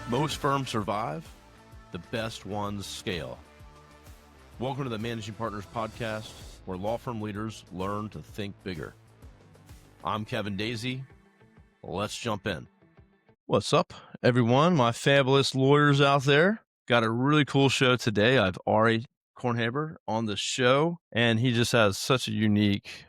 Most firms survive, the best ones scale. Welcome to the Managing Partners Podcast, where law firm leaders learn to think bigger. I'm Kevin Daisey. Let's jump in. What's up, everyone? My fabulous lawyers out there. Got a really cool show today. I have Ari Kornhaber on the show, and he just has such a unique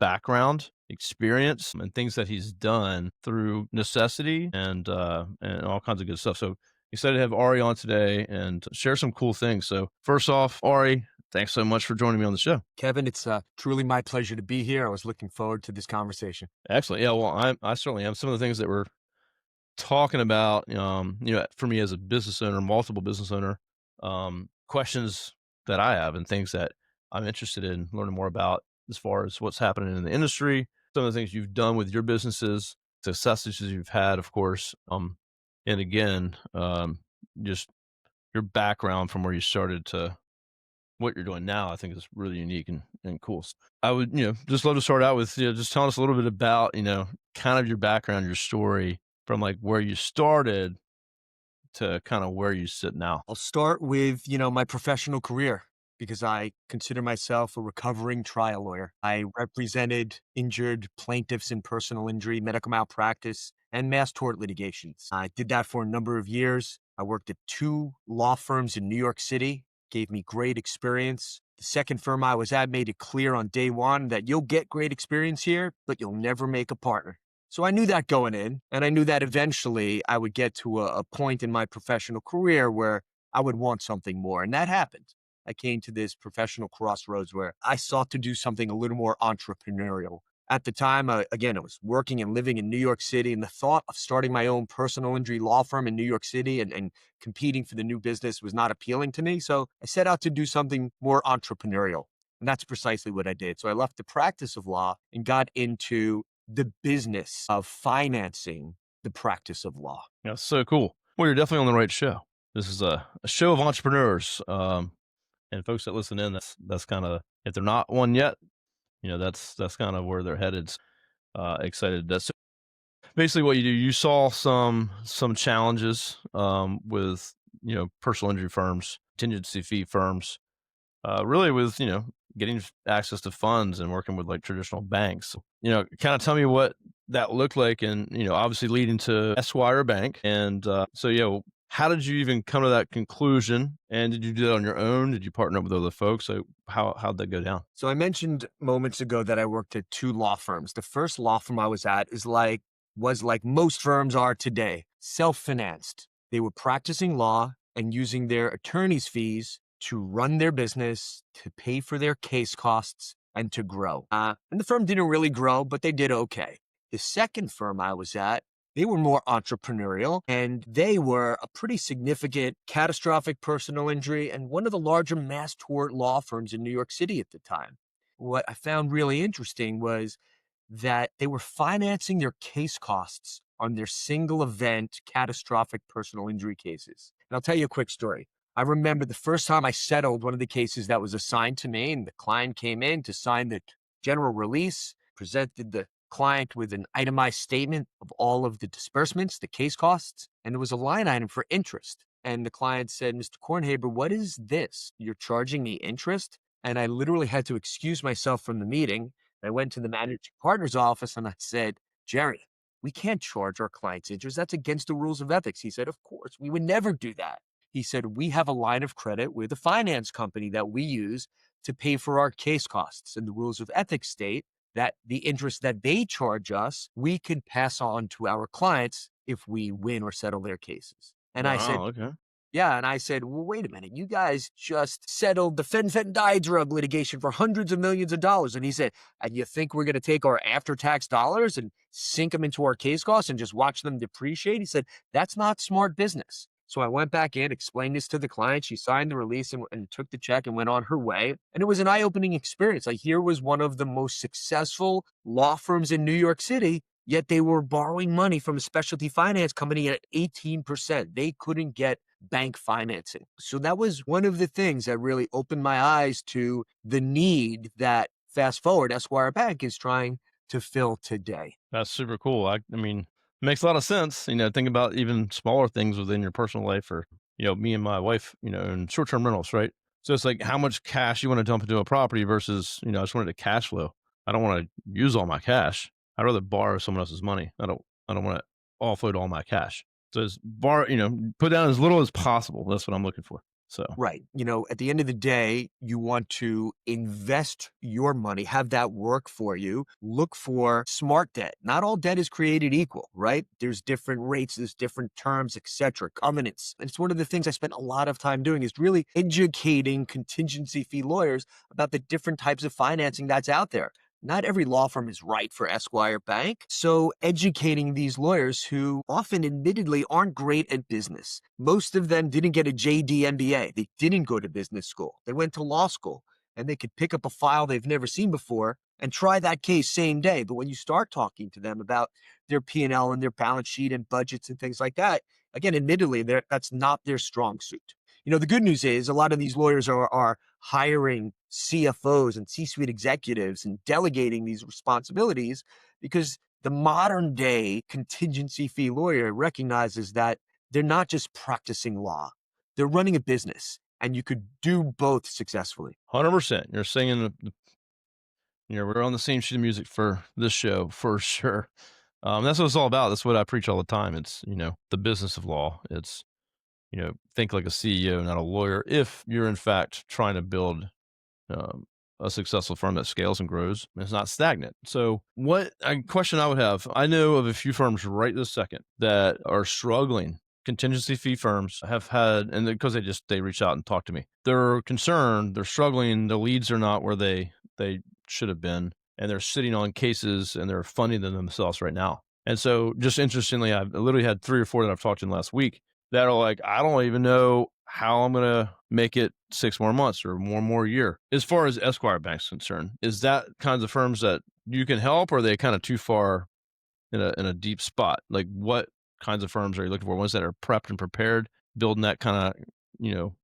background, experience, and things that he's done through necessity and all kinds of good stuff. So excited to have Ari on today and share some cool things. So first off, Ari, thanks so much for joining me on the show. Kevin, it's truly my pleasure to be here. I was looking forward to this conversation. Excellent. Yeah, well, I certainly am. Some of the things that we're talking about, for me as a business owner, multiple business owner, questions that I have and things that I'm interested in learning more about as far as what's happening in the industry, some of the things you've done with your businesses, successes you've had, of course. And again, just your background from where you started to what you're doing now, I think is really unique and cool. I would, just love to start out with, just telling us a little bit about, kind of your background, your story from like where you started to kind of where you sit now. I'll start with, my professional career because I consider myself a recovering trial lawyer. I represented injured plaintiffs in personal injury, medical malpractice, and mass tort litigations. I did that for a number of years. I worked at 2 law firms in New York City, gave me great experience. The second firm I was at made it clear on day one that you'll get great experience here, but you'll never make a partner. So I knew that going in, and I knew that eventually I would get to a point in my professional career where I would want something more, and that happened. I came to this professional crossroads where I sought to do something a little more entrepreneurial. At the time, again, I was working and living in New York City, and the thought of starting my own personal injury law firm in New York City and competing for the new business was not appealing to me. So I set out to do something more entrepreneurial, and that's precisely what I did. So I left the practice of law and got into the business of financing the practice of law. Yeah, so cool. Well, you're definitely on the right show. This is a show of entrepreneurs. And folks that listen in, that's kind of, if they're not one yet, that's kind of where they're headed. Excited. That's basically what you do. You saw some challenges with personal injury firms, contingency-fee firms, really with getting access to funds and working with like traditional banks. Kind of tell me what that looked like, and obviously leading to Esquire Bank. And how did you even come to that conclusion? And did you do that on your own? Did you partner up with other folks? So how'd that go down? So I mentioned moments ago that I worked at 2 law firms. The first law firm I was at was like most firms are today, self-financed. They were practicing law and using their attorney's fees to run their business, to pay for their case costs, and to grow. And the firm didn't really grow, but they did okay. The second firm I was at, they were more entrepreneurial, and they were a pretty significant catastrophic personal injury and one of the larger mass tort law firms in New York City at the time. What I found really interesting was that they were financing their case costs on their single event catastrophic personal injury cases. And I'll tell you a quick story. I remember the first time I settled one of the cases that was assigned to me, and the client came in to sign the general release, presented the client with an itemized statement of all of the disbursements, the case costs, and there was a line item for interest. And the client said, "Mr. Kornhaber, what is this? You're charging me interest?" And I literally had to excuse myself from the meeting. I went to the managing partner's office and I said, "Jerry, we can't charge our clients interest. That's against the rules of ethics." He said, "Of course, we would never do that." He said, "We have a line of credit with a finance company that we use to pay for our case costs. And the rules of ethics state that the interest that they charge us, we can pass on to our clients if we win or settle their cases." And I said, okay. yeah. And I said, "Well, wait a minute. You guys just settled the fentanyl drug litigation for hundreds of millions of dollars." And he said, "And you think we're going to take our after-tax dollars and sink them into our case costs and just watch them depreciate?" He said, "That's not smart business." So I went back in, explained this to the client. She signed the release and took the check and went on her way. And it was an eye-opening experience. Like, here was one of the most successful law firms in New York City, yet they were borrowing money from a specialty finance company at 18%. They couldn't get bank financing. So that was one of the things that really opened my eyes to the need that, fast forward, Esquire Bank is trying to fill today. That's super cool. I mean, Makes a lot of sense. Think about even smaller things within your personal life or, me and my wife, in short-term rentals, right? So it's like how much cash you want to dump into a property versus, I just wanted to cash flow. I don't want to use all my cash. I'd rather borrow someone else's money. I don't want to offload all my cash. So it's put down as little as possible. That's what I'm looking for. So Right. At the end of the day, you want to invest your money, have that work for you. Look for smart debt. Not all debt is created equal, right? There's different rates, there's different terms, etc., covenants. And it's one of the things I spent a lot of time doing is really educating contingency fee lawyers about the different types of financing that's out there. Not every law firm is right for Esquire Bank. So educating these lawyers who often admittedly aren't great at business. Most of them didn't get a JD MBA. They didn't go to business school. They went to law school and they could pick up a file they've never seen before and try that case same day. But when you start talking to them about their P&L and their balance sheet and budgets and things like that, again, admittedly, that's not their strong suit. The good news is a lot of these lawyers are hiring CFOs and C-suite executives and delegating these responsibilities because the modern day contingency fee lawyer recognizes that they're not just practicing law, they're running a business, and you could do both successfully. 100%. You're singing we're on the same sheet of music for this show for sure. That's what it's all about. That's what I preach all the time. It's, the business of law. It's, think like a CEO, not a lawyer. If you're in fact trying to build um, a successful firm that scales and grows, and it's not stagnant. So, what a question I would have, I know of a few firms right this second that are struggling. Contingency fee firms have had, and because they reach out and talk to me, they're concerned, they're struggling, the leads are not where they should have been, and they're sitting on cases and they're funding them themselves right now. And so, just interestingly, I've literally had 3 or 4 that I've talked to in the last week that are like, I don't even know how I'm gonna make it 6 more months or one more year. As far as Esquire Bank's concerned, is that kinds of firms that you can help, or are they kind of too far in a deep spot? Like, what kinds of firms are you looking for? Ones that are prepped and prepared, building that kind of, you know,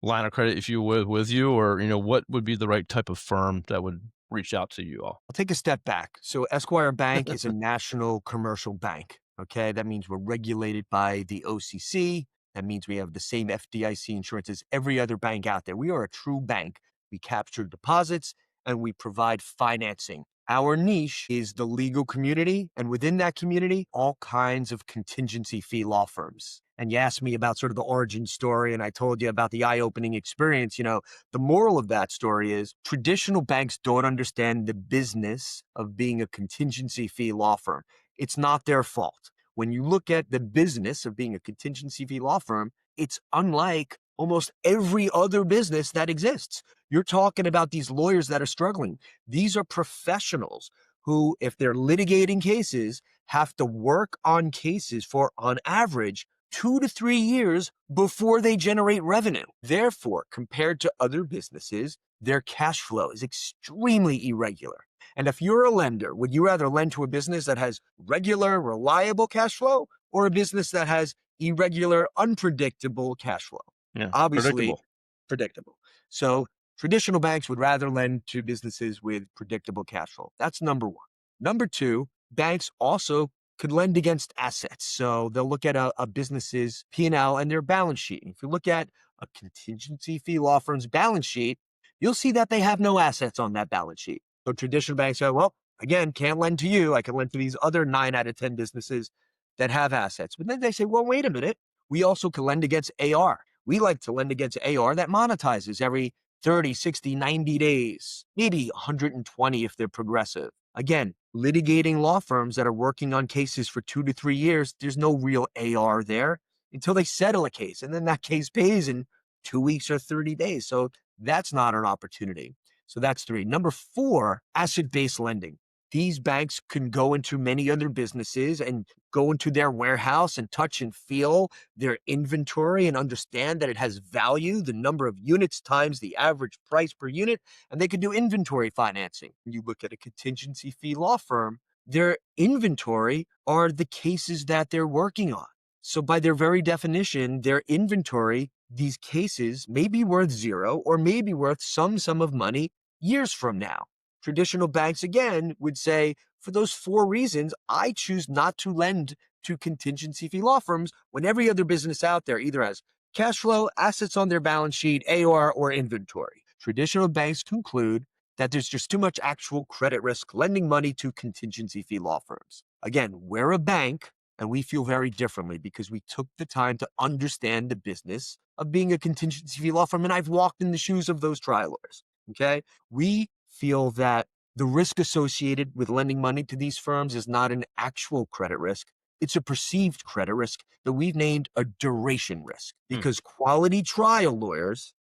line of credit, if you would, with you, or, what would be the right type of firm that would reach out to you all? I'll take a step back. So Esquire Bank is a national commercial bank. Okay. That means we're regulated by the OCC. That means we have the same FDIC insurance as every other bank out there. We are a true bank. We capture deposits and we provide financing. Our niche is the legal community, and within that community, all kinds of contingency fee law firms. And you asked me about sort of the origin story, and I told you about the eye-opening experience. The moral of that story is traditional banks don't understand the business of being a contingency fee law firm. It's not their fault. When you look at the business of being a contingency fee law firm, it's unlike almost every other business that exists. You're talking about these lawyers that are struggling. These are professionals who, if they're litigating cases, have to work on cases for, on average, 2 to 3 years before they generate revenue. Therefore, compared to other businesses, their cash flow is extremely irregular. And if you're a lender, would you rather lend to a business that has regular, reliable cash flow or a business that has irregular, unpredictable cash flow? Yeah, Obviously, predictable. predictable. So traditional banks would rather lend to businesses with predictable cash flow. That's number one. Number two, banks also could lend against assets. So they'll look at a business's P&L and their balance sheet. If you look at a contingency fee law firm's balance sheet, you'll see that they have no assets on that balance sheet. So traditional banks say, well, again, can't lend to you. I can lend to these other 9 out of 10 businesses that have assets. But then they say, well, wait a minute. We also can lend against AR. We like to lend against AR that monetizes every 30, 60, 90 days, maybe 120 if they're progressive. Again, litigating law firms that are working on cases for 2 to 3 years, there's no real AR there until they settle a case. And then that case pays in 2 weeks or 30 days. So that's not an opportunity. So that's 3. Number 4, asset-based lending. These banks can go into many other businesses and go into their warehouse and touch and feel their inventory and understand that it has value, the number of units times the average price per unit, and they could do inventory financing. You look at a contingency fee law firm, their inventory are the cases that they're working on. So by their very definition, their inventory, these cases may be worth 0 or may be worth some sum of money years from now. Traditional banks, again, would say, For those 4 reasons, I choose not to lend to contingency fee law firms when every other business out there either has cash flow, assets on their balance sheet, AR, or inventory. Traditional banks conclude that there's just too much actual credit risk lending money to contingency fee law firms. Again, we're a bank and we feel very differently because we took the time to understand the business of being a contingency fee law firm, and I've walked in the shoes of those trial lawyers. Okay? We feel that the risk associated with lending money to these firms is not an actual credit risk. It's a perceived credit risk that we've named a duration risk because quality trial lawyers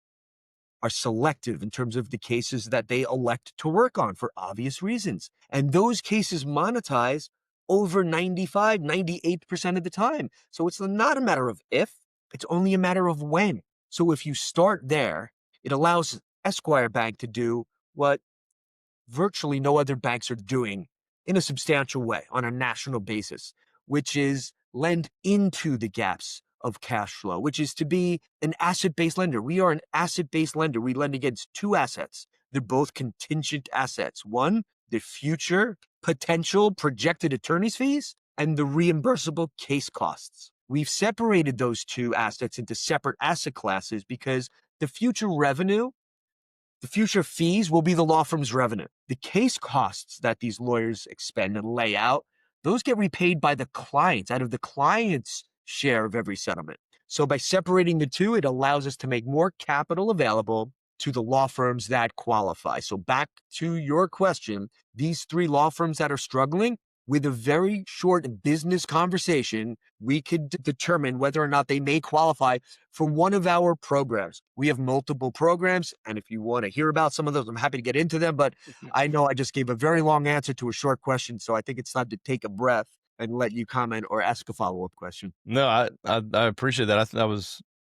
are selective in terms of the cases that they elect to work on for obvious reasons. And those cases monetize over 95, 98% of the time. So it's not a matter of if, it's only a matter of when. So if you start there, it allows Esquire Bank to do what virtually no other banks are doing in a substantial way on a national basis, which is lend into the gaps of cash flow, which is to be an asset-based lender. We are an asset-based lender. We lend against 2 assets. They're both contingent assets. One, the future potential projected attorney's fees and the reimbursable case costs. We've separated those 2 assets into separate asset classes because the future revenue, the future fees will be the law firm's revenue. The case costs that these lawyers expend and lay out, those get repaid by the clients out of the client's share of every settlement. So by separating the 2, it allows us to make more capital available to the law firms that qualify. So back to your question, these 3 law firms that are struggling, with a very short business conversation, we could determine whether or not they may qualify for one of our programs. We have multiple programs, and if you want to hear about some of those, I'm happy to get into them, but I know I just gave a very long answer to a short question, so I think it's time to take a breath and let you comment or ask a follow-up question. No, I appreciate that.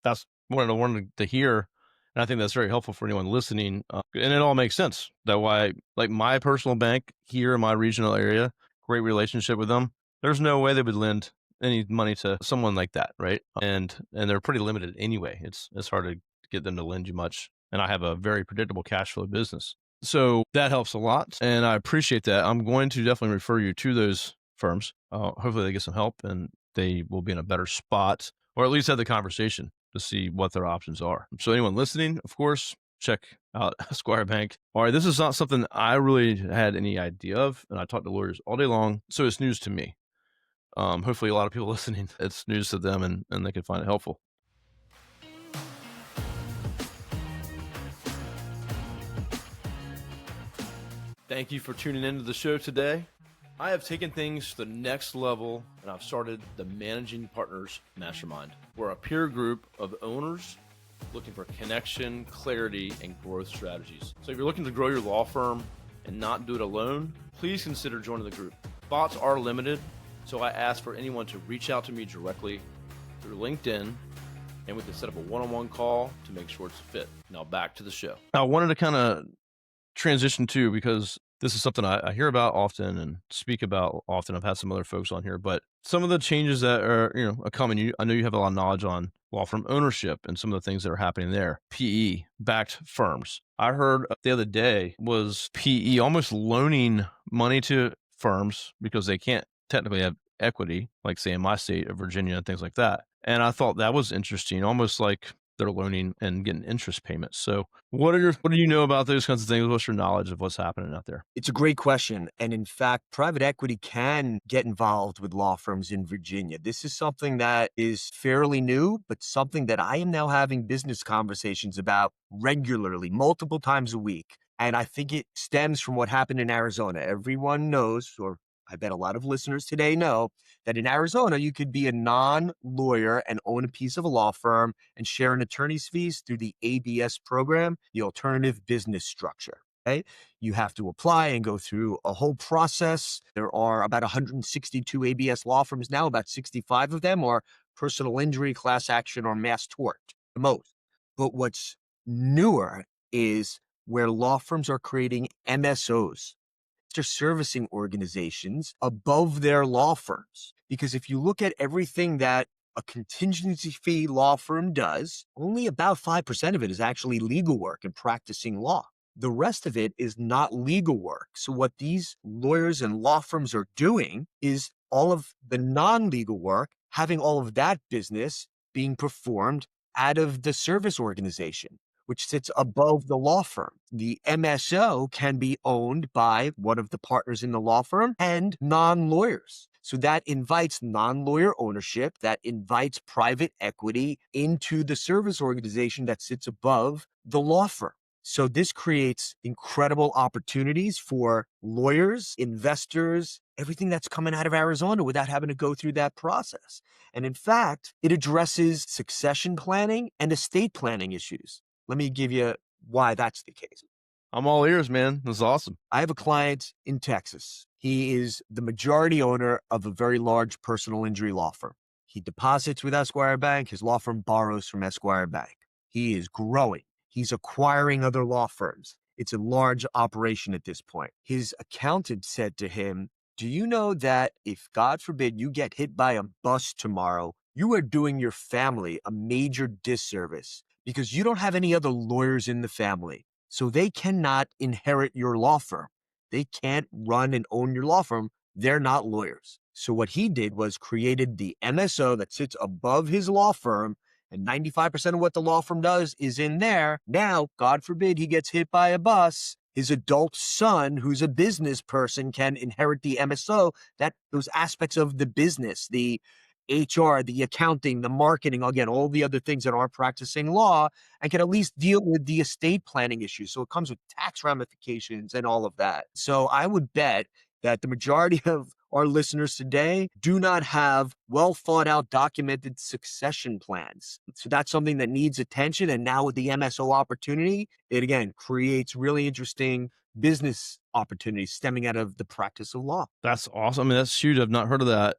That's what I wanted to hear, and I think that's very helpful for anyone listening. And it all makes sense. That why, like my personal bank here in my regional area, great relationship with them. There's no way they would lend any money to someone like that, right? And they're pretty limited anyway. It's hard to get them to lend you much. And I have a very predictable cash flow business, so that helps a lot, and I appreciate that. I'm going to definitely refer you to those firms. Hopefully they get some help and they will be in a better spot, or at least have the conversation to see what their options are. So anyone listening, of course, check out Esquire Bank. All right, this is not something I really had any idea of, and I talk to lawyers all day long, so it's news to me. Hopefully a lot of people listening, it's news to them and they can find it helpful. Thank you for tuning into the show today. I have taken things to the next level, and I've started the Managing Partners Mastermind. We're a peer group of owners looking for connection, clarity, and growth strategies. So if you're looking to grow your law firm and not do it alone, please consider joining the group. Spots are limited, so I ask for anyone to reach out to me directly through LinkedIn, and we can set up a one-on-one call to make sure it's a fit. Now back to the show. I wanted to kind of transition to, because this is something I hear about often and speak about often. I've had some other folks on here, but some of the changes that are, coming, I know you have a lot of knowledge on law firm ownership and some of the things that are happening there. PE backed firms. I heard the other day was PE almost loaning money to firms because they can't technically have equity, like say in my state of Virginia and things like that. And I thought that was interesting, almost like they're loaning and getting interest payments. So what do you know about those kinds of things? What's your knowledge of what's happening out there? It's a great question. And in fact, private equity can get involved with law firms in Virginia. This is something that is fairly new, but something that I am now having business conversations about regularly, multiple times a week. And I think it stems from what happened in Arizona. Everyone knows, or I bet a lot of listeners today know, that in Arizona, you could be a non-lawyer and own a piece of a law firm and share in attorney's fees through the ABS program, the alternative business structure. Okay? You have to apply and go through a whole process. There are about 162 ABS law firms now. About 65 of them are personal injury, class action, or mass tort, the most. But what's newer is where law firms are creating MSOs, servicing organizations, above their law firms. Because if you look at everything that a contingency fee law firm does, only about 5% of it is actually legal work and practicing law. The rest of it is not legal work. So what these lawyers and law firms are doing is all of the non-legal work, having all of that business being performed out of the service organization, which sits above the law firm. The MSO can be owned by one of the partners in the law firm and non-lawyers. So that invites non-lawyer ownership, that invites private equity into the service organization that sits above the law firm. So this creates incredible opportunities for lawyers, investors, everything that's coming out of Arizona without having to go through that process. And in fact, it addresses succession planning and estate planning issues. Let me give you why that's the case. I'm all ears, man. This is awesome. I have a client in Texas. He is the majority owner of a very large personal injury law firm. He deposits with Esquire Bank. His law firm borrows from Esquire Bank. He is growing. He's acquiring other law firms. It's a large operation at this point. His accountant said to him, do you know that if, God forbid, you get hit by a bus tomorrow, you are doing your family a major disservice because you don't have any other lawyers in the family. So they cannot inherit your law firm. They can't run and own your law firm. They're not lawyers. So what he did was created the MSO that sits above his law firm, and 95% of what the law firm does is in there. Now, God forbid he gets hit by a bus, his adult son, who's a business person, can inherit the MSO, that those aspects of the business, the HR, the accounting, the marketing, again, all the other things that aren't practicing law, and can at least deal with the estate planning issues. So it comes with tax ramifications and all of that. So I would bet that the majority of our listeners today do not have well thought out, documented succession plans. So that's something that needs attention. And now with the MSO opportunity, it again creates really interesting business opportunities stemming out of the practice of law. That's awesome. I mean, that's huge. I've not heard of that.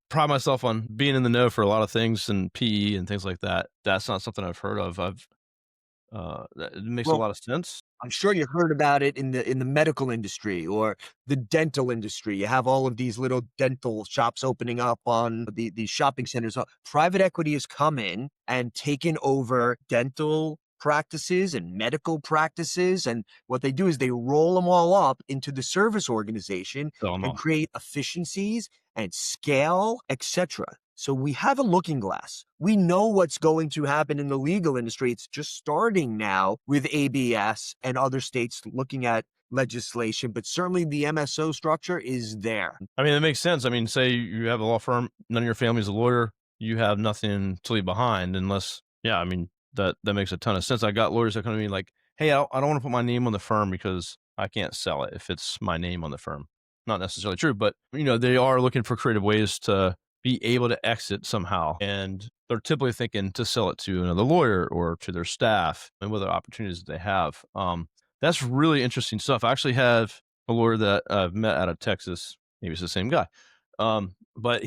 Pride myself on being in the know for a lot of things and PE and things like that. That's not something I've heard of. It makes a Well, lot of sense. I'm sure you heard about it in the medical industry or the dental industry. You have all of these little dental shops opening up on these shopping centers. Private equity has come in and taken over dental practices and medical practices. And what they do is they roll them all up into the service organization So I'm and on. create efficiencies and scale, etc. So we have a looking glass. We know what's going to happen in the legal industry. It's just starting now with ABS and other states looking at legislation, but certainly the MSO structure is there. I mean, it makes sense. I mean, say you have a law firm, none of your family's a lawyer, you have nothing to leave behind unless, yeah, I mean, that makes a ton of sense. I got lawyers that come to me like, hey, I don't want to put my name on the firm because I can't sell it if it's my name on the firm. Not necessarily true, but they are looking for creative ways to be able to exit somehow. And they're typically thinking to sell it to another lawyer or to their staff and what other opportunities they have. That's really interesting stuff. I actually have a lawyer that I've met out of Texas. Maybe it's the same guy. But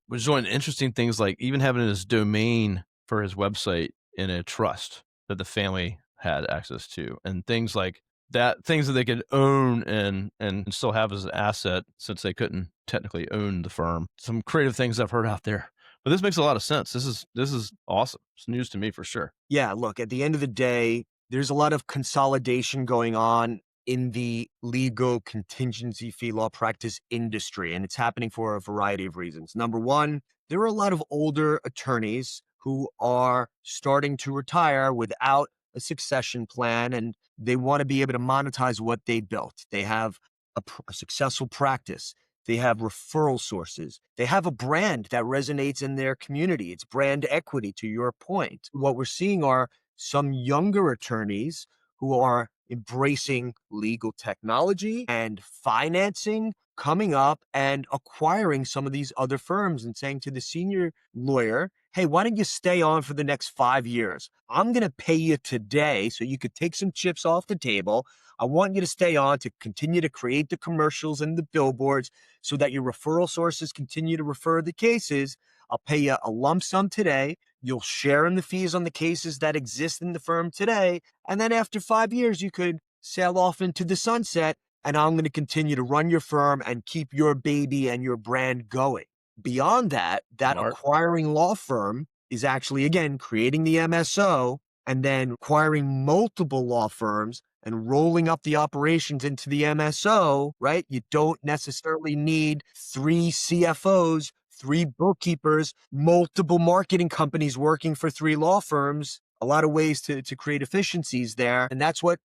was doing interesting things like even having his domain for his website in a trust that the family had access to, and things like that, things that they could own and still have as an asset since they couldn't technically own the firm. Some creative things I've heard out there. But this makes a lot of sense. This is awesome. It's news to me for sure. Yeah, look, at the end of the day, there's a lot of consolidation going on in the legal contingency fee law practice industry, and it's happening for a variety of reasons. Number one, there are a lot of older attorneys who are starting to retire without a succession plan, and they want to be able to monetize what they built. They have a successful practice. They have referral sources. They have a brand that resonates in their community. It's brand equity, to your point. What we're seeing are some younger attorneys who are embracing legal technology and financing, coming up and acquiring some of these other firms and saying to the senior lawyer, hey, why don't you stay on for the next 5 years? I'm going to pay you today so you could take some chips off the table. I want you to stay on to continue to create the commercials and the billboards so that your referral sources continue to refer the cases. I'll pay you a lump sum today. You'll share in the fees on the cases that exist in the firm today. And then after 5 years, you could sail off into the sunset, and I'm going to continue to run your firm and keep your baby and your brand going. Beyond that, that Smart. acquiring law firm is actually, again, creating the MSO and then acquiring multiple law firms and rolling up the operations into the MSO, right? You don't necessarily need 3 CFOs, 3 bookkeepers, multiple marketing companies working for 3 law firms. A lot of ways to create efficiencies there. And that's what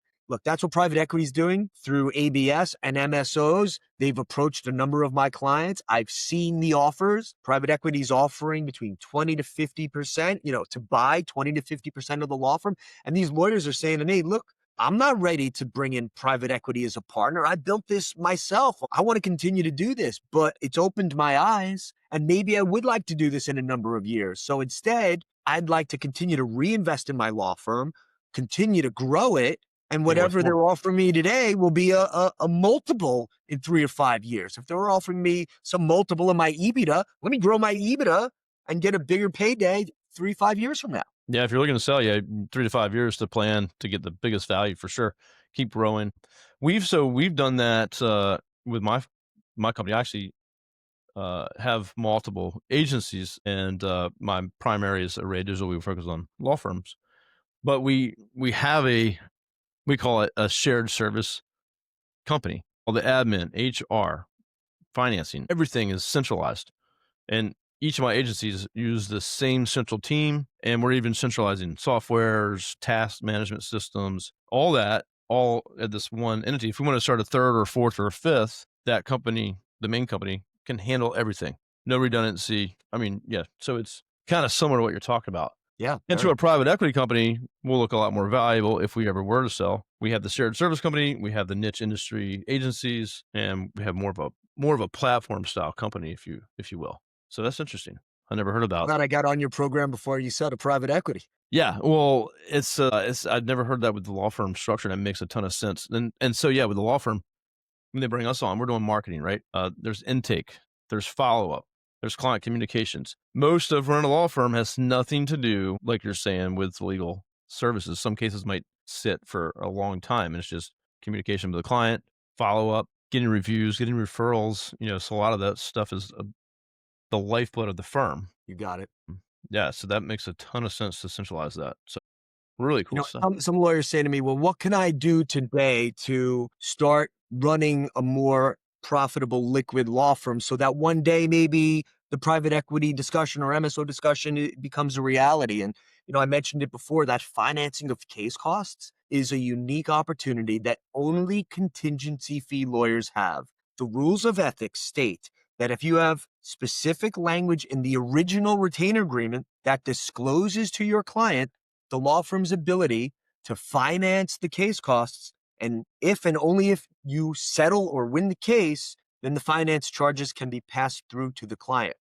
private equity is doing through ABS and MSOs. They've approached a number of my clients. I've seen the offers. Private equity is offering between 20 to 50%, to buy 20 to 50% of the law firm. And these lawyers are saying to me, look, I'm not ready to bring in private equity as a partner. I built this myself. I want to continue to do this, but it's opened my eyes. And maybe I would like to do this in a number of years. So instead, I'd like to continue to reinvest in my law firm, continue to grow it, and Be worth whatever more. they're offering me today will be a multiple in 3 or 5 years. If they're offering me some multiple of my EBITDA, let me grow my EBITDA and get a bigger payday 3, 5 years from now. Yeah, if you're looking to sell, 3 to 5 years to plan to get the biggest value for sure. Keep growing. We've done that with my company. I actually have multiple agencies, and my primary is Array Digital. We focus on law firms, but we have we call it a shared service company. All the admin, HR, financing, everything is centralized. And each of my agencies use the same central team, and we're even centralizing softwares, task management systems, all that, all at this one entity. If we want to start a third or fourth or fifth, that company, the main company, can handle everything. No redundancy. I mean, yeah. So it's kind of similar to what you're talking about. Yeah. And to a private equity company, we'll look a lot more valuable if we ever were to sell. We have the shared service company, we have the niche industry agencies, and we have more of a platform style company, if you will. So that's interesting. I never heard about. Glad I got on your program before you said a private equity. Yeah, well, it's I've never heard that with the law firm structure, and it makes a ton of sense. And so yeah, with the law firm, when they bring us on, we're doing marketing, right? There's intake, there's follow up, there's client communications. Most of running a law firm has nothing to do, like you're saying, with legal services. Some cases might sit for a long time, and it's just communication with the client, follow up, getting reviews, getting referrals. So a lot of that stuff is the lifeblood of the firm. You got it. Yeah, so that makes a ton of sense to centralize that. So really cool stuff. Some lawyers say to me, well, what can I do today to start running a more profitable liquid law firm so that one day maybe the private equity discussion or MSO discussion becomes a reality? And, I mentioned it before, that financing of case costs is a unique opportunity that only contingency fee lawyers have. The rules of ethics state that if you have specific language in the original retainer agreement that discloses to your client the law firm's ability to finance the case costs, and if and only if you settle or win the case, then the finance charges can be passed through to the client.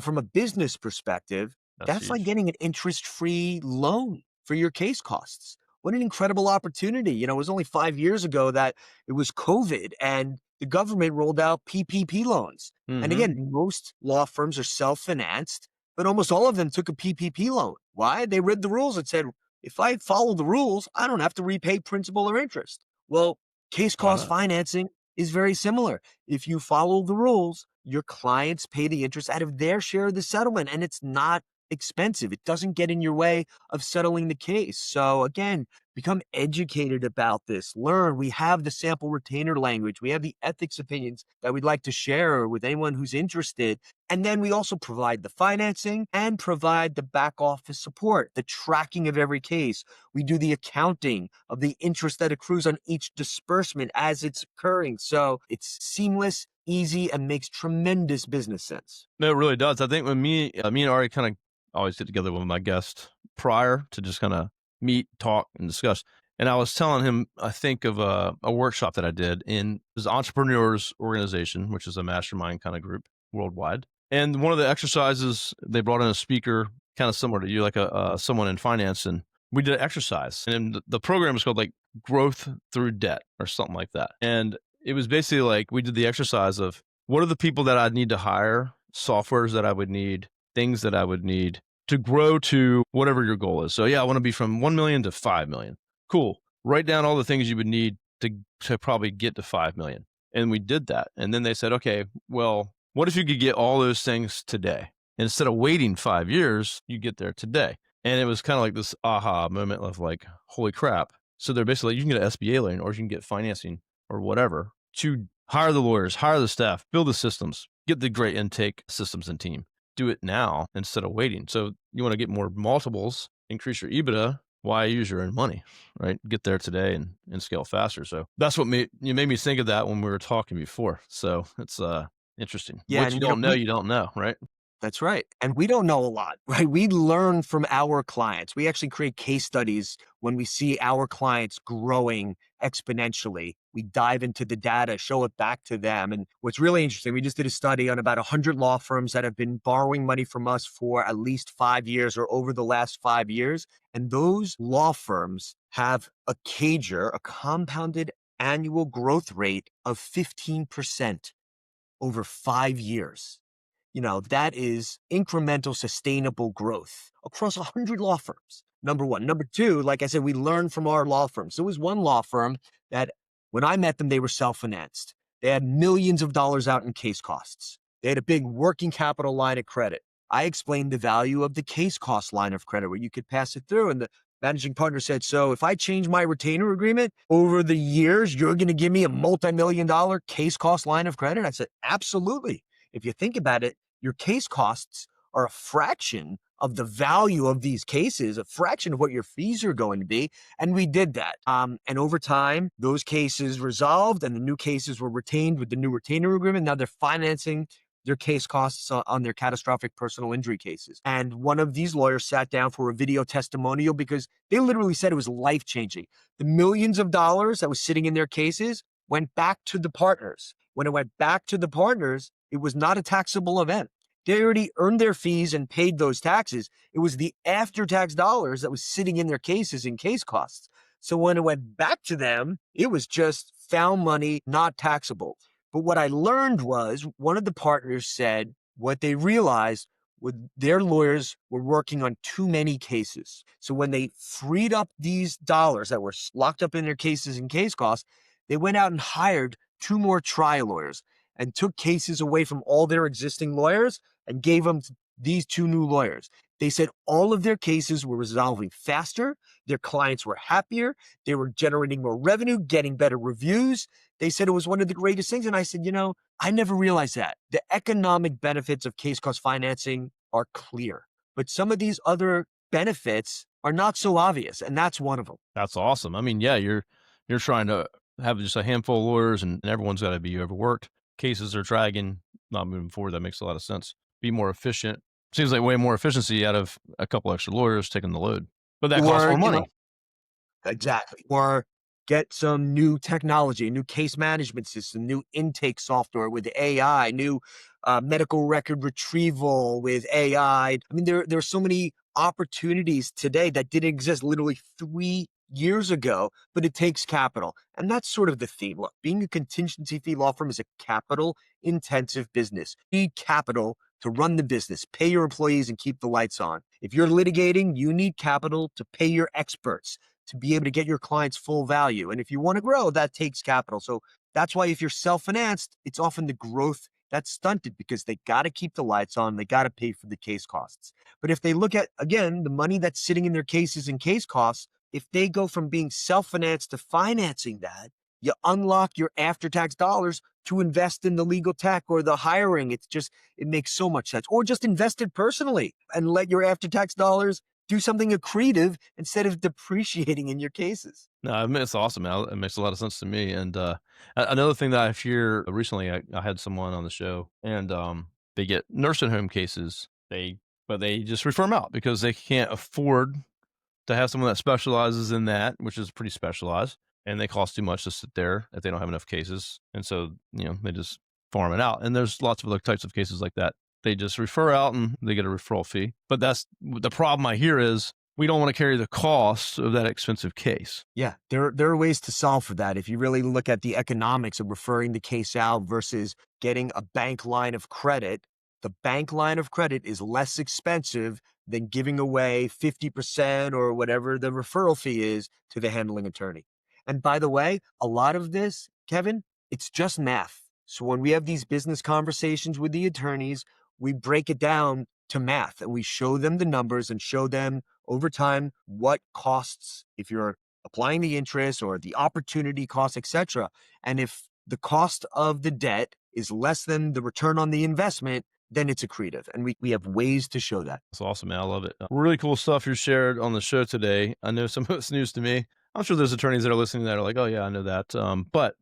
From a business perspective, that's like Huge. getting an interest-free loan for your case costs. What an incredible opportunity. It was only 5 years ago that it was COVID and the government rolled out PPP loans. And Mm-hmm. again, most law firms are self-financed, but almost all of them took a PPP loan. Why? They read the rules. It said, if I follow the rules, I don't have to repay principal or interest. Well, case Why cost not? financing is very similar. If you follow the rules, your clients pay the interest out of their share of the settlement, and it's not expensive. It doesn't get in your way of settling the case. So again, become educated about this. Learn. We have the sample retainer language. We have the ethics opinions that we'd like to share with anyone who's interested. And then we also provide the financing and provide the back office support, the tracking of every case. We do the accounting of the interest that accrues on each disbursement as it's occurring. So it's seamless, easy, and makes tremendous business sense. No, it really does. I think when me and Ari kind of always get together with my guest prior to just kind of meet, talk, and discuss. And I was telling him, I think of a workshop that I did in his entrepreneurs organization, which is a mastermind kind of group worldwide. And one of the exercises, they brought in a speaker, kind of similar to you, like someone in finance, and we did an exercise. And the program is called like Growth Through Debt or something like that. And it was basically like we did the exercise of what are the people that I'd need to hire, softwares that I would need, things that I would need to grow to whatever your goal is. So yeah, I want to be from 1 million to 5 million. Cool. Write down all the things you would need to probably get to 5 million. And we did that. And then they said, okay, well, what if you could get all those things today? Instead of waiting 5 years, you get there today. And it was kind of like this aha moment of like, holy crap, So they're basically you can get an SBA loan or you can get financing or whatever to hire the lawyers, hire the staff, build the systems, get the great intake systems and team. Do it now instead of waiting. So you want to get more multiples, increase your EBITDA. Why use your own money, right? Get there today and scale faster. So that's what made me think of that when we were talking before. So it's interesting. Yeah, What and you don't know, you don't know, right? that's right. And we don't know a lot, right? We learn from our clients. We actually create case studies when we see our clients growing exponentially. We dive into the data, show it back to them. And what's really interesting, we just did a study on about 100 law firms that have been borrowing money from us for at least 5 years or over the last 5 years. And those law firms have a CAGR, a compounded annual growth rate of 15% over 5 years. That is incremental, sustainable growth across 100 law firms. Number one. Number two, like I said, we learned from our law firms. There was one law firm that when I met them, they were self-financed. They had millions of dollars out in case costs. They had a big working capital line of credit. I explained the value of the case cost line of credit where you could pass it through. And the managing partner said, so if I change my retainer agreement over the years, you're going to give me a multi-million-dollar case cost line of credit? I said, absolutely. If you think about it, your case costs are a fraction of the value of these cases, a fraction of what your fees are going to be. And we did that. And over time, those cases resolved and the new cases were retained with the new retainer agreement. Now they're financing their case costs on their catastrophic personal injury cases. And one of these lawyers sat down for a video testimonial because they literally said it was life-changing. The millions of dollars that was sitting in their cases went back to the partners. When it went back to the partners, it was not a taxable event. They already earned their fees and paid those taxes. It was the after-tax dollars that was sitting in their cases in case costs. So when it went back to them, it was just found money, not taxable. But what I learned was one of the partners said what they realized their lawyers were working on too many cases. So when they freed up these dollars that were locked up in their cases and case costs, they went out and hired 2 more trial lawyers and took cases away from all their existing lawyers and gave them these 2 new lawyers. They said all of their cases were resolving faster. Their clients were happier. They were generating more revenue, getting better reviews. They said it was one of the greatest things. And I said, I never realized that. The economic benefits of case cost financing are clear, but some of these other benefits are not so obvious. And that's one of them. That's awesome. I mean, yeah, you're trying to have just a handful of lawyers and everyone's got to be overworked. Cases are dragging, not moving forward. That makes a lot of sense. Be more efficient. Seems like way more efficiency out of a couple extra lawyers taking the load, but that costs Or, more money. exactly. Or get some new technology, new case management system, new intake software with AI, new medical record retrieval with AI. I mean, there are so many opportunities today that didn't exist literally 3 years ago, but it takes capital. And that's sort of the theme. Look, being a contingency fee law firm is a capital intensive business. You need capital to run the business, pay your employees and keep the lights on. If you're litigating, you need capital to pay your experts, to be able to get your clients full value. And if you want to grow, that takes capital. So that's why if you're self-financed, it's often the growth that's stunted because they got to keep the lights on. They got to pay for the case costs. But if they look at, again, the money that's sitting in their cases and case costs, if they go from being self-financed to financing that, you unlock your after-tax dollars to invest in the legal tech or the hiring. It makes so much sense. Or just invest it personally and let your after-tax dollars do something accretive instead of depreciating in your cases. No, I mean, it's awesome, man. It makes a lot of sense to me. And another thing that I hear recently, I had someone on the show, and they get nursing home cases. But they just refer them out because they can't afford to have someone that specializes in that, which is pretty specialized, and they cost too much to sit there if they don't have enough cases. And so, they just farm it out. And there's lots of other types of cases like that. They just refer out and they get a referral fee. But that's the problem I hear is we don't want to carry the cost of that expensive case. Yeah, there are ways to solve for that. If you really look at the economics of referring the case out versus getting a bank line of credit, the bank line of credit is less expensive than giving away 50% or whatever the referral fee is to the handling attorney. And by the way, a lot of this, Kevin, it's just math. So when we have these business conversations with the attorneys, we break it down to math and we show them the numbers and show them over time what costs if you're applying the interest or the opportunity cost, etc. And if the cost of the debt is less than the return on the investment, then it's accretive. And we have ways to show that. That's awesome, man. I love it. Really cool stuff you shared on the show today. I know some of it's news to me. I'm sure there's attorneys that are listening that are like, oh, yeah, I know that. But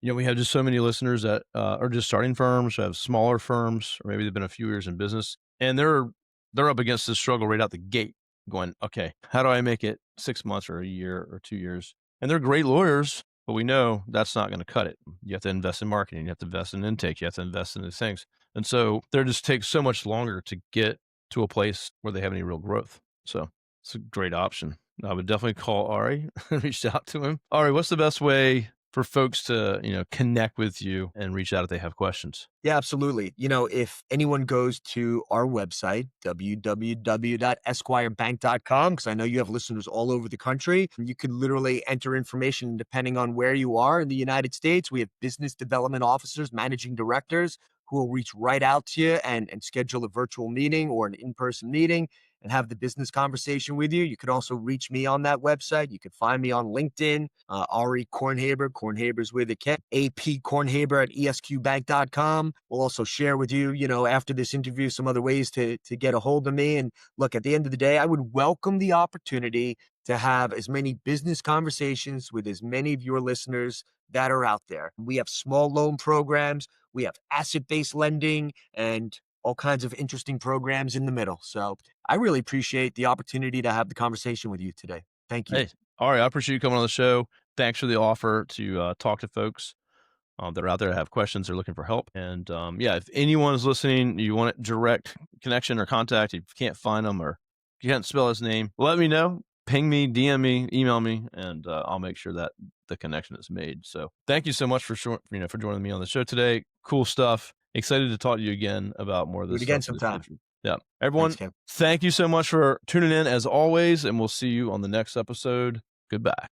we have just so many listeners that are just starting firms, who have smaller firms, or maybe they've been a few years in business, and they're up against this struggle right out the gate, going, okay, how do I make it 6 months or a year or 2 years? And they're great lawyers, but we know that's not going to cut it. You have to invest in marketing, you have to invest in intake, you have to invest in these things, and so there just takes so much longer to get to a place where they have any real growth. So it's a great option. I would definitely call Ari and reach out to him. Ari, what's the best way for folks to, connect with you and reach out if they have questions? Yeah, absolutely. If anyone goes to our website, www.esquirebank.com, because I know you have listeners all over the country, you can literally enter information depending on where you are in the United States. We have business development officers, managing directors who will reach right out to you and schedule a virtual meeting or an in-person meeting and have the business conversation with you. You can also reach me on that website. You can find me on LinkedIn, Ari Kornhaber, Kornhaber's with a K, AP Kornhaber at esqbank.com. We'll also share with you, after this interview, some other ways to get a hold of me. And look, at the end of the day, I would welcome the opportunity to have as many business conversations with as many of your listeners that are out there. We have small loan programs, we have asset-based lending, and all kinds of interesting programs in the middle. So I really appreciate the opportunity to have the conversation with you today. Thank you. Hey, Ari, I appreciate you coming on the show. Thanks for the offer to talk to folks that are out there that have questions or looking for help. And yeah, if anyone is listening, you want direct connection or contact, if you can't find them or you can't spell his name, let me know. Ping me, DM me, email me, and I'll make sure that the connection is made. So thank you so much for for joining me on the show today. Cool stuff. Excited to talk to you again about more of Do it this again stuff in the sometime. future. Yeah. Thanks, Everyone, Kim. thank you so much for tuning in as always, and we'll see you on the next episode. Goodbye.